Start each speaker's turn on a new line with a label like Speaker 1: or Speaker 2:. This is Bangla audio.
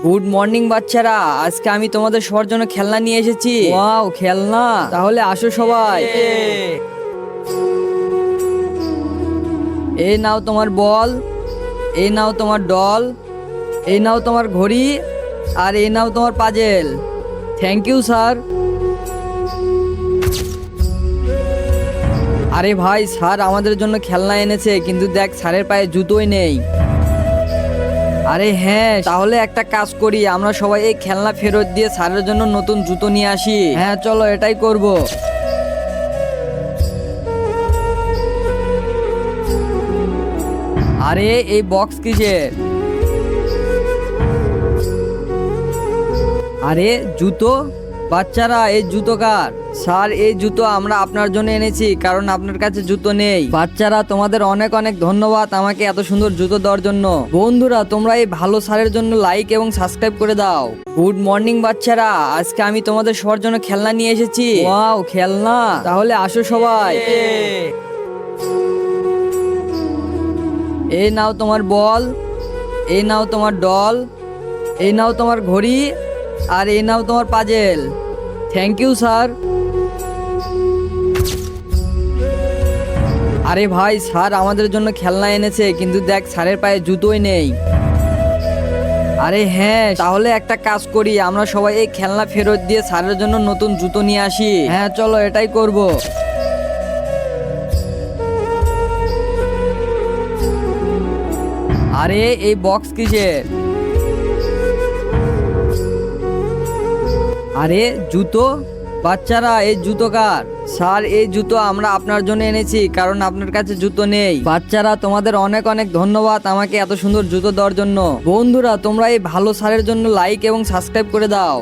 Speaker 1: গুড মর্নিং বাচ্চারা, আজকে আমি তোমাদের সবার জন্য খেলনা নিয়ে এসেছি। ওয়াও, খেলনা! তাহলে আসো সবাই। এই নাও তোমার বল, এই নাও তোমার ডল, এই নাও তোমার ঘড়ি, আর এই নাও তোমার পাজেল। Thank you sir. আরে ভাই, স্যার আমাদের জন্য খেলনা এনেছে, কিন্তু দেখ স্যারের পায়ে জুতোই নেই। আরে হ্যাঁ, তাহলে একটা কাজ করি, আমরা সবাই এই খেলনা ফেরত দিয়ে স্যারের জন্য নতুন জুতো নিয়ে আসি। হ্যাঁ চলো, এটাই করব। আরে এই বক্স কিসের? আরে জুতো! বাচ্চারা, এই জুতো কার? স্যার, এই জুতো আমরা আপনার জন্য এনেছি, কারণ আপনার কাছে জুতো নেই। বাচ্চারা, তোমাদের অনেক অনেক ধন্যবাদ আমাকে এত সুন্দর জুতো দেওয়ার জন্য। বন্ধুরা, তোমরা এই ভালো স্যারের জন্য লাইক এবং সাবস্ক্রাইব করে দাও। গুড মর্নিং বাচ্চারা, আজকে আমি তোমাদের সবার জন্য খেলনা নিয়ে এসেছি। ওয়াও, খেলনা! তাহলে আসো সবাই। এই নাও তোমার বল, এই নাও তোমার ডল, এই নাও তোমার ঘড়ি, আর এই নাও তোমার পাজেল। Thank you sir. আরে ভাই, স্যার আমাদের জন্য খেলনা এনেছে, কিন্তু দেখ স্যারের পায়ে জুতোই নেই। আরে হ্যাঁ, তাহলে একটা কাজ করি, আমরা সবাই এই খেলনা ফেরত দিয়ে স্যারের জন্য নতুন জুতো নিয়ে আসি। হ্যাঁ চলো, এটাই করব। আরে এই বক্স কিসের? আরে জুতো! বাচ্চারা, এই জুতো কার? স্যার, এই জুতো আমরা আপনার জন্য এনেছি, কারণ আপনার কাছে জুতো নেই। বাচ্চারা, তোমাদের অনেক অনেক ধন্যবাদ আমাকে এত সুন্দর জুতো দেওয়ার জন্য। বন্ধুরা, তোমরা এই ভালো স্যারের জন্য লাইক এবং সাবস্ক্রাইব করে দাও।